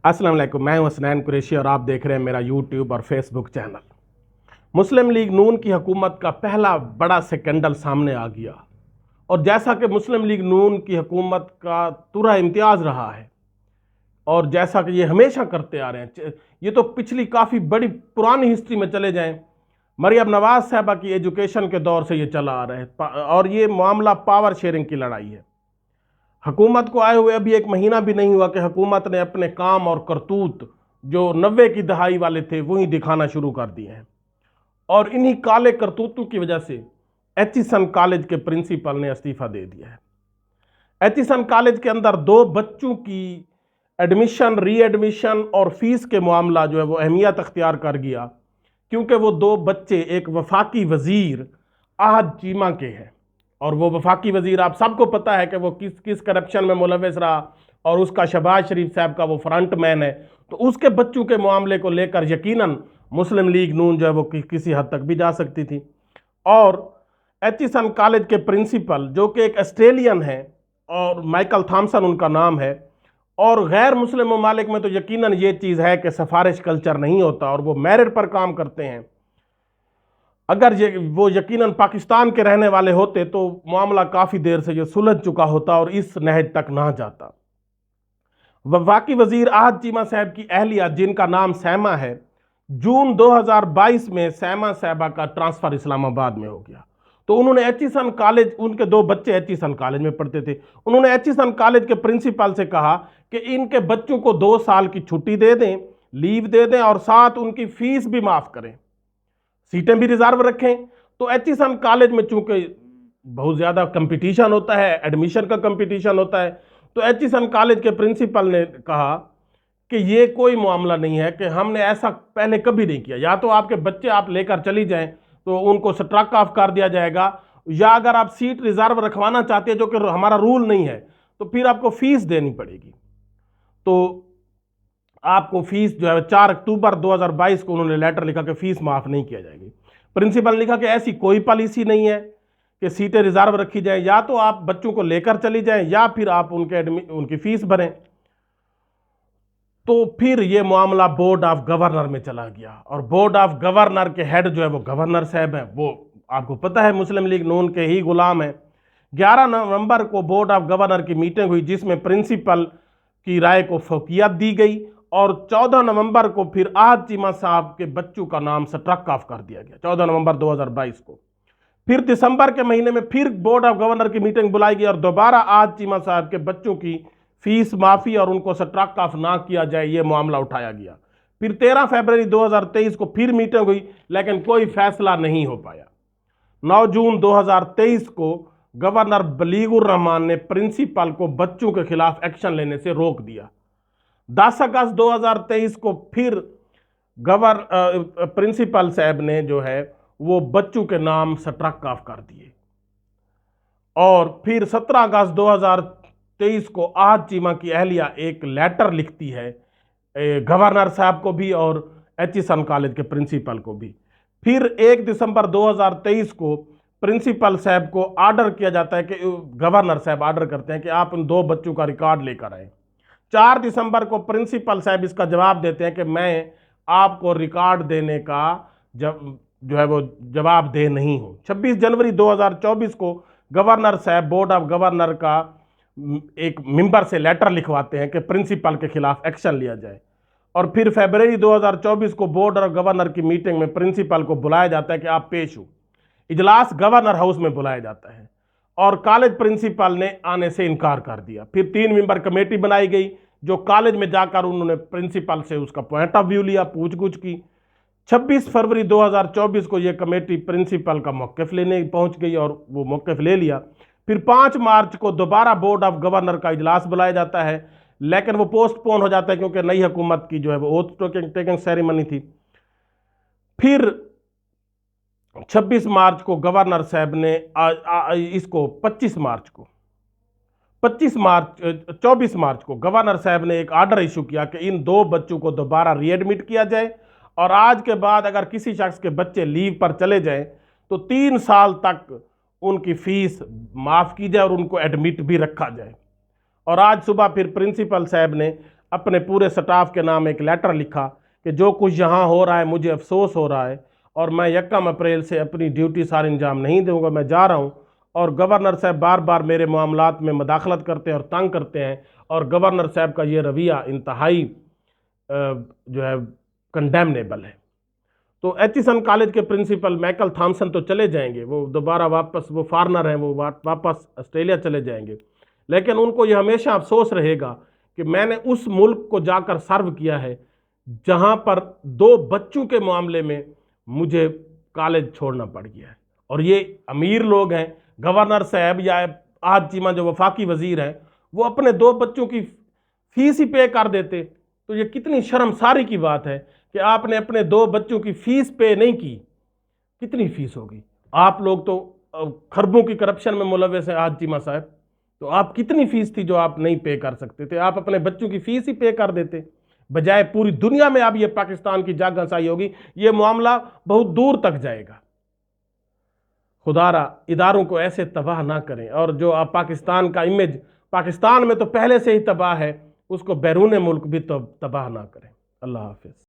अस्सलाम वालेकुम, मैं हूं हसनैन कुरैशी और आप देख रहे हैं मेरा यूट्यूब और फेसबुक चैनल। मुस्लिम लीग नून की हुकूमत का पहला बड़ा स्कैंडल सामने आ गया और जैसा कि मुस्लिम लीग नून की हुकूमत का तुरा इम्तियाज़ रहा है और जैसा कि ये हमेशा करते आ रहे हैं, ये तो पिछली काफ़ी बड़ी पुरानी हिस्ट्री में चले जाएं, मरियम नवाज साहबा की एजुकेशन के दौर से ये चला आ रहा है और ये मामला पावर शेयरिंग की लड़ाई है। हुकूमत को आए हुए अभी एक महीना भी नहीं हुआ कि हुकूमत ने अपने काम और करतूत जो 90 की दहाई वाले थे वही दिखाना शुरू कर दिए हैं और इन्हीं काले करतूतों की वजह से एचिसन कॉलेज के प्रिंसिपल ने इस्तीफा दे दिया है। एचिसन कॉलेज के अंदर दो बच्चों की एडमिशन, री एडमिशन और फीस के मामला जो है वो अहमियत अख्तियार कर गया, क्योंकि वो दो बच्चे एक वफाकी वजीर आहद चीमा के हैं और वो वफाकी वजीर आप सबको पता है कि वो किस किस करप्शन में मुलविस रहा और उसका शहबाज शरीफ साहब का वो फ्रंट मैन है। तो उसके बच्चों के मामले को लेकर यकीनन मुस्लिम लीग नून जो है वो किसी हद तक भी जा सकती थी। और एचिसन कॉलेज के प्रिंसिपल जो कि एक ऑस्ट्रेलियन है और माइकल थॉमसन उनका नाम है, और गैर मुस्लिम ममालिक में तो यकीनन ये चीज़ है कि सिफारिश कल्चर नहीं होता और वो मेरिट पर काम करते हैं। अगर ये वो यकीनन पाकिस्तान के रहने वाले होते तो मामला काफ़ी देर से ये सुलझ चुका होता और इस नहज तक ना जाता। वफाकी वजीर आहद चीमा साहब की अहलिया जिनका नाम सैमा है, जून 2022 में सैमा साहबा का ट्रांसफ़र इस्लामाबाद में हो गया। तो उन्होंने एचिसन कॉलेज, उनके दो बच्चे एचिसन कॉलेज में पढ़ते थे, उन्होंने एचिसन कॉलेज के प्रिंसिपल से कहा कि इनके बच्चों को 2 साल की छुट्टी दे दें, लीव दे दें और साथ उनकी फीस भी माफ़ करें, सीटें भी रिजर्व रखें। तो एचिसन कॉलेज में चूंकि बहुत ज़्यादा कंपटीशन होता है, एडमिशन का कंपटीशन होता है, तो एचिसन कॉलेज के प्रिंसिपल ने कहा कि ये कोई मामला नहीं है कि हमने ऐसा पहले कभी नहीं किया, या तो आपके बच्चे आप लेकर चली जाएं तो उनको स्ट्रक ऑफ कर दिया जाएगा, या अगर आप सीट रिजर्व रखवाना चाहते हैं जो कि हमारा रूल नहीं है तो फिर आपको फीस देनी पड़ेगी। तो आपको फीस जो है 4 अक्टूबर 2022 को उन्होंने लेटर लिखा कि फीस माफ़ नहीं किया जाएगी। प्रिंसिपल ने लिखा कि ऐसी कोई पॉलिसी नहीं है कि सीटें रिजर्व रखी जाए, या तो आप बच्चों को लेकर चली जाएं या फिर आप उनकी फीस भरें। तो फिर ये मामला बोर्ड ऑफ गवर्नर में चला गया और बोर्ड ऑफ गवर्नर के हेड जो है वो गवर्नर साहब है, वो आपको पता है मुस्लिम लीग नून के ही गुलाम है। 11 नवंबर को बोर्ड ऑफ गवर्नर की मीटिंग हुई जिसमें प्रिंसिपल की राय को फौकियत दी गई और 14 नवंबर को फिर आहद चीमा साहब के बच्चों का नाम स्ट्रक ऑफ कर दिया गया, 14 नवंबर 2022 को। फिर दिसंबर के महीने में फिर बोर्ड ऑफ गवर्नर की मीटिंग बुलाई गई और दोबारा आहद चीमा साहब के बच्चों की फीस माफ़ी और उनको स्ट्रक ऑफ ना किया जाए ये मामला उठाया गया। फिर 13 फरवरी 2023 को फिर मीटिंग हुई लेकिन कोई फैसला नहीं हो पाया। 9 जून 2023 को गवर्नर बलीगुर रहमान ने प्रिंसिपल को बच्चों के खिलाफ एक्शन लेने से रोक दिया। 10 अगस्त 2023 को फिर प्रिंसिपल साहब ने जो है वो बच्चों के नाम स्ट्रक ऑफ कर दिए और फिर 17 अगस्त 2023 को आहद चीमा की अहलिया एक लेटर लिखती है गवर्नर साहब को भी और एचिसन कॉलेज के प्रिंसिपल को भी। फिर 1 दिसंबर 2023 को प्रिंसिपल साहब को ऑर्डर किया जाता है कि गवर्नर साहब ऑर्डर करते हैं कि आप उन दो बच्चों का रिकॉर्ड लेकर आए। 4 दिसंबर को प्रिंसिपल साहब इसका जवाब देते हैं कि मैं आपको रिकॉर्ड देने का जो है वो जवाब दे नहीं हूँ। 26 जनवरी 2024 को गवर्नर साहब बोर्ड ऑफ गवर्नर का एक मेंबर से लेटर लिखवाते हैं कि प्रिंसिपल के खिलाफ एक्शन लिया जाए और फिर फरवरी 2024 को बोर्ड और गवर्नर की मीटिंग में प्रिंसिपल को बुलाया जाता है कि आप पेश हो। इजलास गवर्नर हाउस में बुलाया जाता है और कॉलेज प्रिंसिपल ने आने से इनकार कर दिया। फिर 3 मेंबर कमेटी बनाई गई जो कॉलेज में जाकर उन्होंने प्रिंसिपल से उसका पॉइंट ऑफ व्यू लिया, पूछ-गुछ की। 26 फरवरी 2024 को यह कमेटी प्रिंसिपल का मौक़िफ़ लेने पहुंच गई और वो मौक़िफ़ ले लिया। फिर 5 मार्च को दोबारा बोर्ड ऑफ गवर्नर का इजलास बुलाया जाता है लेकिन वो पोस्टपोन हो जाता है क्योंकि नई हुकूमत की जो है वो ओथ टेकिंग सेरेमनी थी। फिर 26 मार्च को गवर्नर साहब ने इसको 24 मार्च को गवर्नर साहब ने एक ऑर्डर इशू किया कि इन दो बच्चों को दोबारा रीएडमिट किया जाए और आज के बाद अगर किसी शख्स के बच्चे लीव पर चले जाएं तो 3 साल तक उनकी फीस माफ़ की जाए और उनको एडमिट भी रखा जाए। और आज सुबह फिर प्रिंसिपल साहब ने अपने पूरे स्टाफ के नाम एक लेटर लिखा कि जो कुछ यहाँ हो रहा है मुझे अफसोस हो रहा है और मैं 1 अप्रैल से अपनी ड्यूटी सार अंजाम नहीं दूंगा, मैं जा रहा हूँ। और गवर्नर साहब बार बार मेरे मामलात में मदाखलत करते हैं और तंग करते हैं, और गवर्नर साहब का ये रवैया इंतहाई जो है कंडेमनेबल है। तो एचिसन कॉलेज के प्रिंसिपल माइकल थॉमसन तो चले जाएंगे, वो दोबारा वापस, वो फॉरनर हैं, वो वापस ऑस्ट्रेलिया चले जाएंगे, लेकिन उनको ये हमेशा अफसोस रहेगा कि मैंने उस मुल्क को जाकर सर्व किया है जहां पर 2 बच्चों के मामले में मुझे कॉलेज छोड़ना पड़ गया है। और ये अमीर लोग हैं, गवर्नर साहब या आज चीमा जो वफाकी वजीर हैं, वो अपने 2 बच्चों की फीस ही पे कर देते। तो ये कितनी शर्मसारी की बात है कि आपने अपने 2 बच्चों की फीस पे नहीं की। कितनी फीस होगी? आप लोग तो खरबों की करप्शन में मुलव्वस हैं आज चीमा साहब, तो आप कितनी फीस थी जो आप नहीं पे कर सकते थे? आप अपने बच्चों की फीस ही पे कर देते, बजाय पूरी दुनिया में अब ये पाकिस्तान की जागसाई होगी, ये मामला बहुत दूर तक जाएगा। खुदारा इदारों को ऐसे तबाह ना करें, और जो आप पाकिस्तान का इमेज पाकिस्तान में तो पहले से ही तबाह है, उसको बैरून मुल्क भी तो तबाह ना करें। अल्लाह हाफिज।